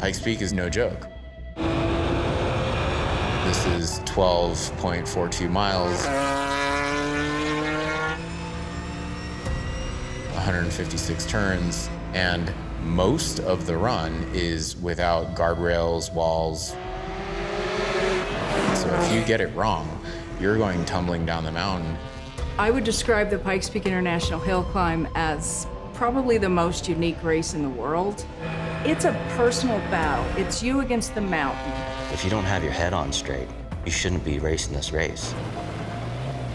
Pikes Peak is no joke. This is 12.42 miles, 156 turns, and most of the run is without guardrails, walls. So if you get it wrong, you're going tumbling down the mountain. I would describe the Pikes Peak International Hill Climb as probably the most unique race in the world. It's a personal battle. It's you against the mountain. If you don't have your head on straight, you shouldn't be racing this race.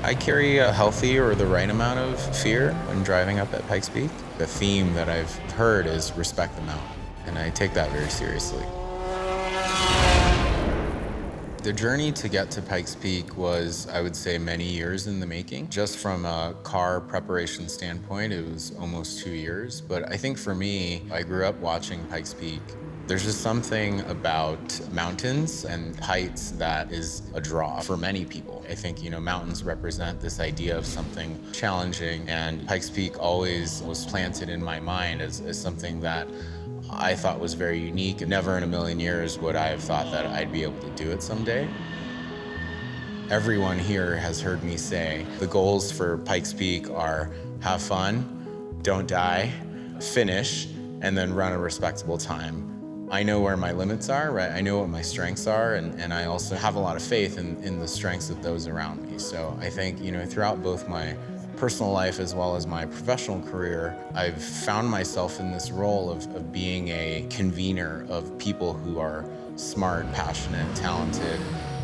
I carry a healthy or the right amount of fear when driving up at Pikes Peak. The theme that I've heard is respect the mountain, and I take that very seriously. The journey to get to Pikes Peak was, I would say, many years in the making. Just from a car preparation standpoint, it was almost 2 years. But I think for me, I grew up watching Pikes Peak. There's just something about mountains and heights that is a draw for many people. I think, mountains represent this idea of something challenging, and Pikes Peak always was planted in my mind as something that I thought was very unique. Never in a million years would I have thought that I'd be able to do it someday. Everyone here has heard me say the goals for Pikes Peak are have fun, don't die, finish, and then run a respectable time. I know where my limits are, right? I know what my strengths are, and I also have a lot of faith in the strengths of those around me. So I think, throughout both my personal life as well as my professional career, I've found myself in this role of being a convener of people who are smart, passionate, talented.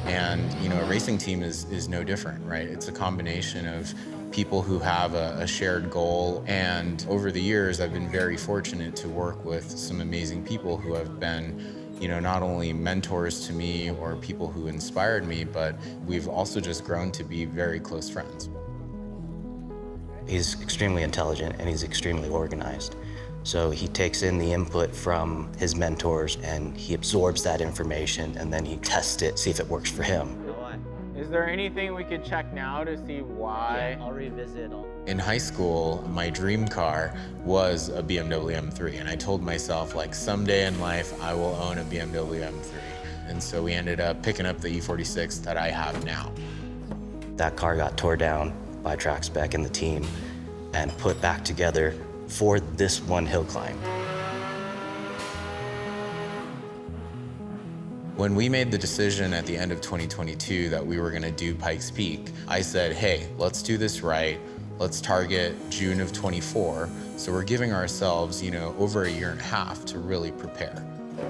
And, a racing team is no different, right? It's a combination of people who have a shared goal. And over the years, I've been very fortunate to work with some amazing people who have been not only mentors to me or people who inspired me, but we've also just grown to be very close friends. He's extremely intelligent and he's extremely organized. So he takes in the input from his mentors and he absorbs that information and then he tests it, see if it works for him. Is there anything we could check now to see why? Yeah, I'll revisit. In high school, my dream car was a BMW M3, and I told myself, someday in life, I will own a BMW M3. And so we ended up picking up the E46 that I have now. That car got tore down by Trackspec and the team and put back together for this one hill climb. When we made the decision at the end of 2022 that we were going to do Pikes Peak, I said, hey, let's do this right. Let's target June of 24. So we're giving ourselves, over a year and a half to really prepare.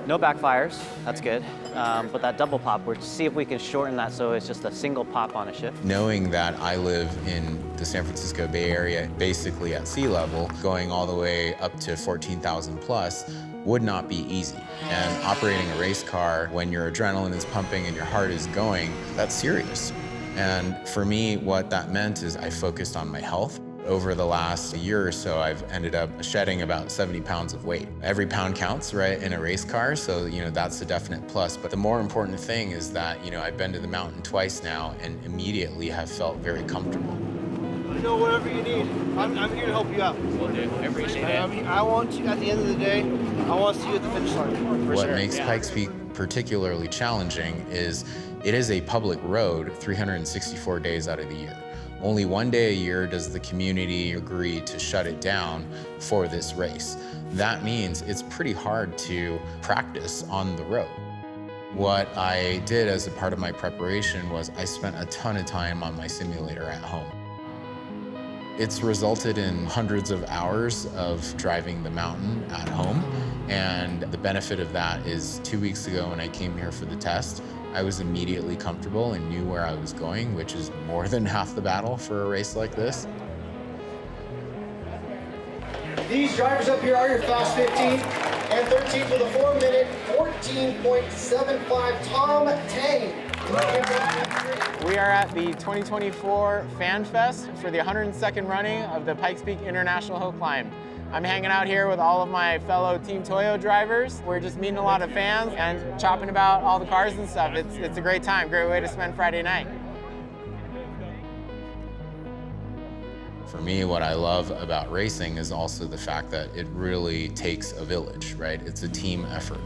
No backfires, that's good. But that double pop, we'll see if we can shorten that so it's just a single pop on a shift. Knowing that I live in the San Francisco Bay Area, basically at sea level, going all the way up to 14,000 plus, would not be easy. And operating a race car when your adrenaline is pumping and your heart is going, that's serious. And for me, what that meant is I focused on my health. Over the last year or so, I've ended up shedding about 70 pounds of weight. Every pound counts, right, in a race car, so that's a definite plus. But the more important thing is that I've been to the mountain twice now and immediately have felt very comfortable. Whatever you need, I'm here to help you out. Will do. I appreciate it. I want you, at the end of the day, I want to see you at the finish line. What makes Pikes Peak particularly challenging is it is a public road 364 days out of the year. Only one day a year does the community agree to shut it down for this race. That means it's pretty hard to practice on the road. What I did as a part of my preparation was I spent a ton of time on my simulator at home. It's resulted in hundreds of hours of driving the mountain at home. And the benefit of that is 2 weeks ago when I came here for the test, I was immediately comfortable and knew where I was going, which is more than half the battle for a race like this. These drivers up here are your fast 15 and 13 for the 4-minute, 14.75 Tom Tang. We are at the 2024 Fan Fest for the 102nd running of the Pikes Peak International Hill Climb. I'm hanging out here with all of my fellow Team Toyo drivers. We're just meeting a lot of fans and chopping about all the cars and stuff. It's a great time, great way to spend Friday night. For me, what I love about racing is also the fact that it really takes a village, right? It's a team effort.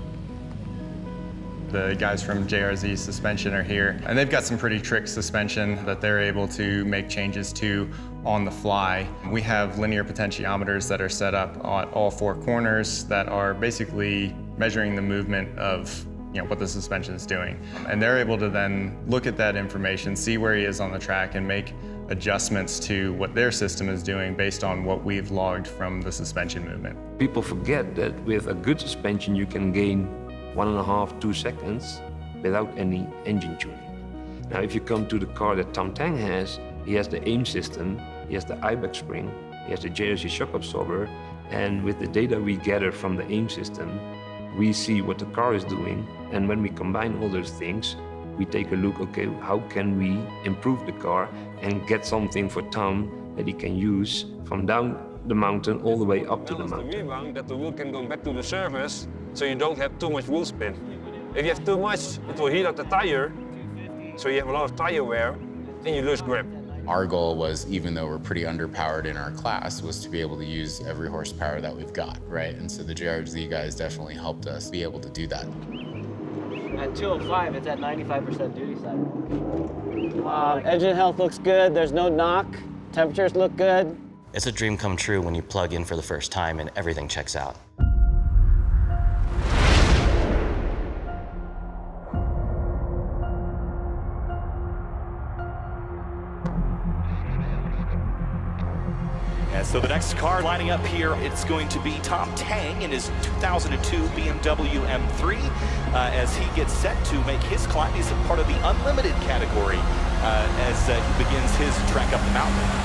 The guys from JRZ Suspension are here, and they've got some pretty trick suspension that they're able to make changes to on the fly. We have linear potentiometers that are set up at all 4 corners that are basically measuring the movement of what the suspension is doing. And they're able to then look at that information, see where he is on the track, and make adjustments to what their system is doing based on what we've logged from the suspension movement. People forget that with a good suspension you can gain 1.5 to 2 seconds without any engine tuning. Now if you come to the car that Tang has, he has the AIM system, he has the Eibach spring, he has the JRZ shock absorber, and with the data we gather from the AIM system, we see what the car is doing, and when we combine all those things, we take a look, okay, how can we improve the car and get something for Tom that he can use from down the mountain all the way up to the mountain. That the wheel can go back to the surface, so you don't have too much wheel spin. If you have too much, it will heat up the tire, so you have a lot of tire wear, and you lose grip. Our goal was, even though we're pretty underpowered in our class, was to be able to use every horsepower that we've got, right? And so the JRZ guys definitely helped us be able to do that. At 205, it's at 95% duty cycle. Engine health looks good. There's no knock. Temperatures look good. It's a dream come true when you plug in for the first time and everything checks out. And so the next car lining up here, it's going to be Tom Tang in his 2002 BMW M3 as he gets set to make his climb. He's a part of the unlimited category as he begins his trek up the mountain.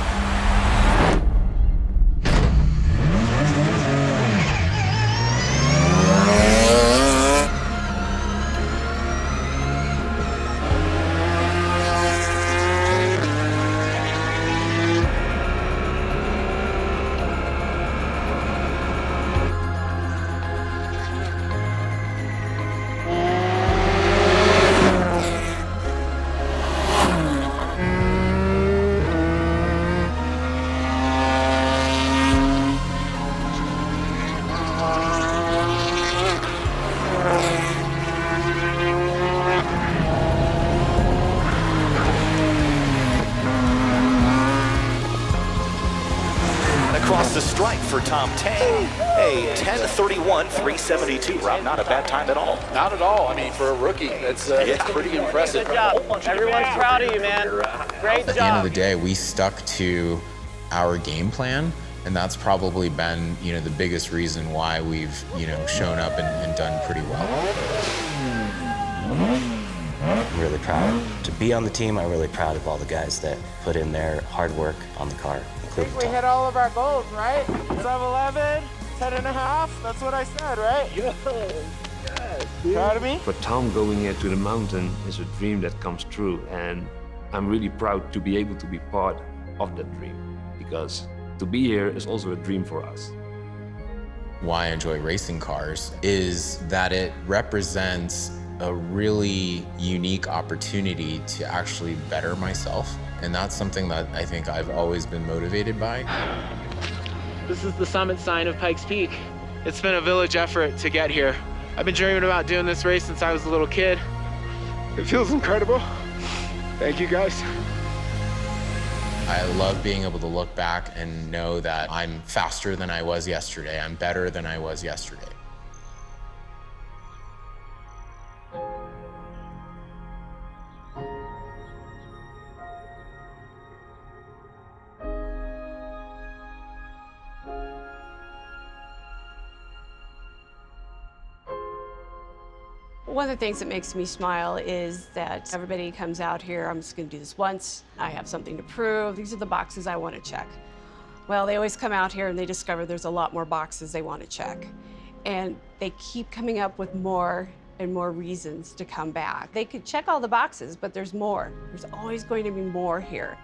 Across the stripe for Tom Tang, a 10:31.372, Rob. Not a bad time at all. Not at all. I mean, for a rookie, it's pretty impressive. Good job. Everyone's proud of you, man. Great job. At the end of the day, we stuck to our game plan, and that's probably been, the biggest reason why we've, shown up and done pretty well. I'm really proud to be on the team. I'm really proud of all the guys that put in their hard work on the car. I think we hit all of our goals, right? 7-11, 10.5, that's what I said, right? Yes. Proud of me? For Tom, going here to the mountain is a dream that comes true, and I'm really proud to be able to be part of that dream, because to be here is also a dream for us. Why I enjoy racing cars is that it represents a really unique opportunity to actually better myself. And that's something that I think I've always been motivated by. This is the summit sign of Pikes Peak. It's been a village effort to get here. I've been dreaming about doing this race since I was a little kid. It feels incredible. Thank you, guys. I love being able to look back and know that I'm faster than I was yesterday. I'm better than I was yesterday. One of the things that makes me smile is that everybody comes out here, I'm just gonna do this once, I have something to prove, these are the boxes I want to check. Well, they always come out here and they discover there's a lot more boxes they want to check. And they keep coming up with more and more reasons to come back. They could check all the boxes, but there's more. There's always going to be more here.